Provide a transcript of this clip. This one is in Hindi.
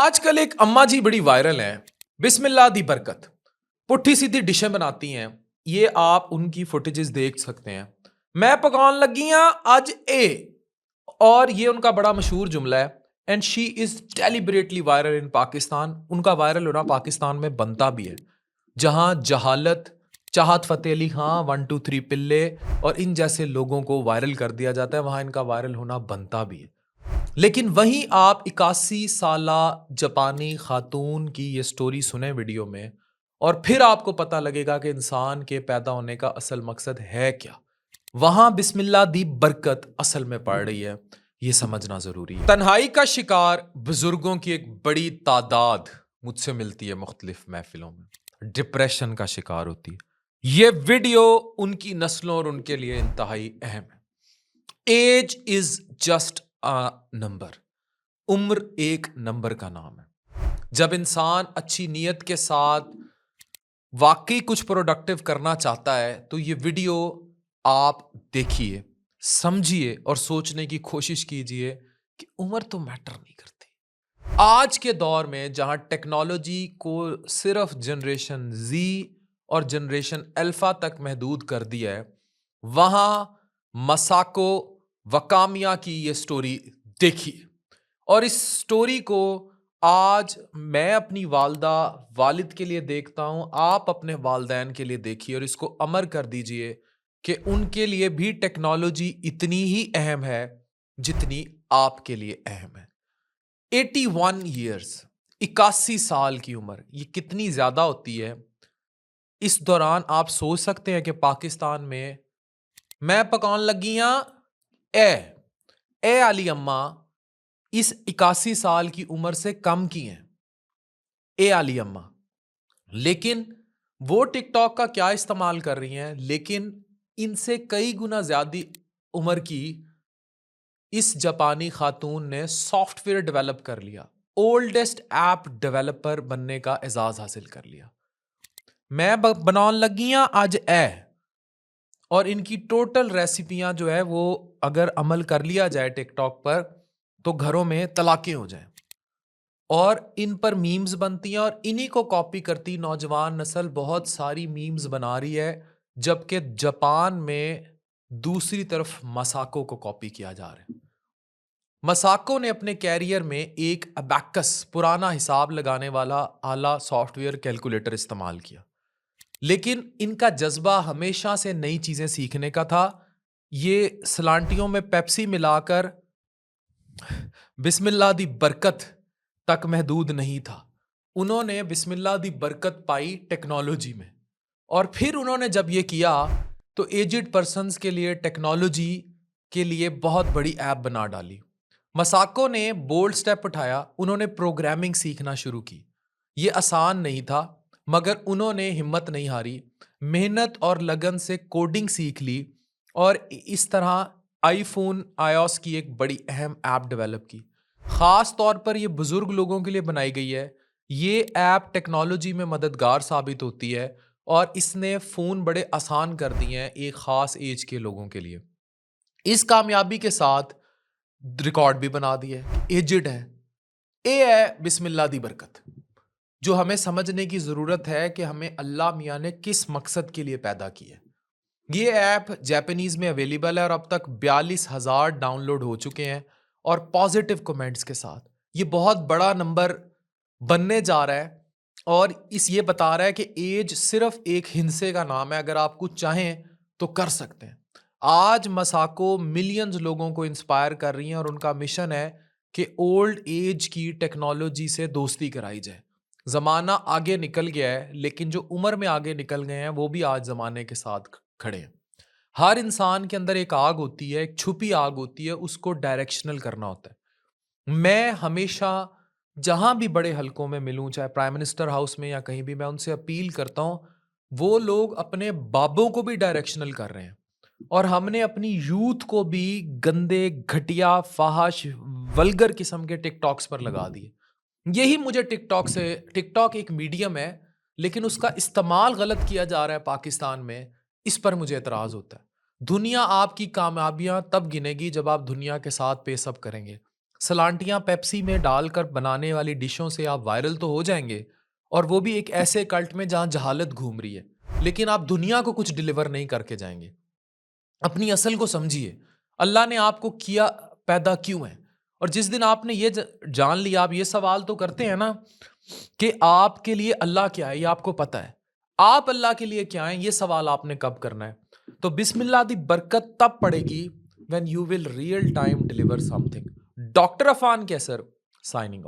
आजकल एक अम्मा जी बड़ी वायरल हैं। बिस्मिल्लाह दी बरकत। पुट्ठी सीधी डिशें बनाती हैं। ये आप उनकी फुटेजेस देख सकते हैं। मैं पकान लगी हाँ आज ए, और ये उनका बड़ा मशहूर जुमला है। And she is deliberately viral इन पाकिस्तान। उनका वायरल होना पाकिस्तान में बनता भी है, जहां जहालत, चाहत फतेह अली खां, 1 2 3 पिल्ले और इन जैसे लोगों को वायरल कर दिया जाता है। वहां इनका वायरल होना बनता भी है। लेकिन वहीं आप 81 साला जापानी खातून की ये स्टोरी सुने वीडियो में, और फिर आपको पता लगेगा कि इंसान के पैदा होने का असल मकसद है क्या। वहां बिस्मिल्लाह दी बरकत असल में पड़ रही है, ये समझना जरूरी है। तन्हाई का शिकार बुजुर्गों की एक बड़ी तादाद मुझसे मिलती है मुख्तलिफ महफिलों में, डिप्रेशन का शिकार होती है। ये वीडियो उनकी नस्लों और उनके लिए इंतहाई अहम है। Age is just a number. उम्र एक नंबर का नाम है। जब इंसान अच्छी नीयत के साथ वाकई कुछ प्रोडक्टिव करना चाहता है तो ये वीडियो आप देखिए, समझिए और सोचने की कोशिश कीजिए कि उम्र तो मैटर नहीं करती। आज के दौर में जहां टेक्नोलॉजी को सिर्फ जनरेशन जी और जनरेशन अल्फा तक महदूद कर दिया है, वहां मसाको वकामिया की ये स्टोरी देखिए। और इस स्टोरी को आज मैं अपनी वालदा वालिद के लिए देखता हूं, आप अपने वालदैन के लिए देखिए और इसको अमर कर दीजिए कि उनके लिए भी टेक्नोलॉजी इतनी ही अहम है जितनी आपके लिए अहम है। 81 ईयर्स, 81 साल की उम्र, ये कितनी ज्यादा होती है। इस दौरान आप सोच सकते हैं कि पाकिस्तान में मैं पकान लगी हाँ ए आली अम्मा इस 81 साल की उम्र से कम की हैं, ए आली अम्मा। लेकिन वो टिकटॉक का क्या इस्तेमाल कर रही हैं, लेकिन इनसे कई गुना ज्यादा उम्र की इस जापानी खातून ने सॉफ्टवेयर डेवलप कर लिया, ओल्डेस्ट ऐप डेवलपर बनने का एजाज हासिल कर लिया। मैं बनाने लगी हाँ आज और इनकी टोटल रेसिपियां जो है वो अगर अमल कर लिया जाए टिकटॉक पर तो घरों में तलाकें हो जाएं। और इन पर मीम्स बनती हैं और इन्हीं को कॉपी करती नौजवान नस्ल बहुत सारी मीम्स बना रही है, जबकि जापान में दूसरी तरफ मसाको को कॉपी किया जा रहा है। मसाको ने अपने कैरियर में एक अबैकस, पुराना हिसाब लगाने वाला आला सॉफ्टवेयर कैलकुलेटर इस्तेमाल किया, लेकिन इनका जज्बा हमेशा से नई चीजें सीखने का था। ये सलांटियों में पेप्सी मिलाकर बिस्मिल्लाह दी बरकत तक महदूद नहीं था। उन्होंने बिस्मिल्लाह दी बरकत पाई टेक्नोलॉजी में, और फिर उन्होंने जब ये किया तो एजिड पर्सन्स के लिए टेक्नोलॉजी के लिए बहुत बड़ी ऐप बना डाली। मसाको ने बोल्ड स्टेप उठाया, उन्होंने प्रोग्रामिंग सीखना शुरू की। ये आसान नहीं था, मगर उन्होंने हिम्मत नहीं हारी, मेहनत और लगन से कोडिंग सीख ली और इस तरह आईफोन आईओएस की एक बड़ी अहम ऐप डेवलप की। खास तौर पर ये बुजुर्ग लोगों के लिए बनाई गई है। ये ऐप टेक्नोलॉजी में मददगार साबित होती है और इसने फ़ोन बड़े आसान कर दिए हैं एक ख़ास एज के लोगों के लिए। इस कामयाबी के साथ रिकॉर्ड भी बना दिए, एजिड है। ए है बिस्मिल्लाह दी बरकत, जो हमें समझने की ज़रूरत है कि हमें अल्लाह मियाँ ने किस मकसद के लिए पैदा किया है। ये ऐप जापानीज में अवेलेबल है और अब तक 42,000 डाउनलोड हो चुके हैं और पॉजिटिव कमेंट्स के साथ। ये बहुत बड़ा नंबर बनने जा रहा है और इस ये बता रहा है कि एज सिर्फ एक हिंसे का नाम है, अगर आप कुछ चाहें तो कर सकते हैं। आज मसाको मिलियंस लोगों को इंस्पायर कर रही हैं और उनका मिशन है कि ओल्ड एज की टेक्नोलॉजी से दोस्ती कराई जाए। ज़माना आगे निकल गया है, लेकिन जो उम्र में आगे निकल गए हैं वो भी आज ज़माने के साथ खड़े हैं। हर इंसान के अंदर एक आग होती है, एक छुपी आग होती है, उसको डायरेक्शनल करना होता है। मैं हमेशा जहां भी बड़े हलकों में मिलूं, चाहे प्राइम मिनिस्टर हाउस में या कहीं भी, मैं उनसे अपील करता हूं, वो लोग अपने बाबों को भी डायरेक्शनल कर रहे हैं और हमने अपनी यूथ को भी गंदे, घटिया, फाहश, वल्गर किस्म के टिकटॉक्स पर लगा दिए। यही मुझे टिकटॉक एक मीडियम है, लेकिन उसका इस्तेमाल गलत किया जा रहा है पाकिस्तान में, इस पर मुझे एतराज होता है। दुनिया आपकी कामयाबियां तब गिनेगी जब आप दुनिया के साथ पेसअप करेंगे। सलांटियाँ पेप्सी में डालकर बनाने वाली डिशों से आप वायरल तो हो जाएंगे, और वो भी एक ऐसे कल्ट में जहाँ जहालत घूम रही है, लेकिन आप दुनिया को कुछ डिलीवर नहीं करके जाएंगे। अपनी असल को समझिए, अल्लाह ने आपको किया पैदा क्यों है? और जिस दिन आपने ये जान लिया, आप ये सवाल तो करते हैं ना कि आपके लिए अल्लाह क्या है, ये आपको पता है। आप अल्लाह के लिए क्या हैं, ये सवाल आपने कब करना है? तो बिस्मिल्लाह दी बरकत तब पड़ेगी when you will real time deliver something. Doctor Afan Qaiser signing of.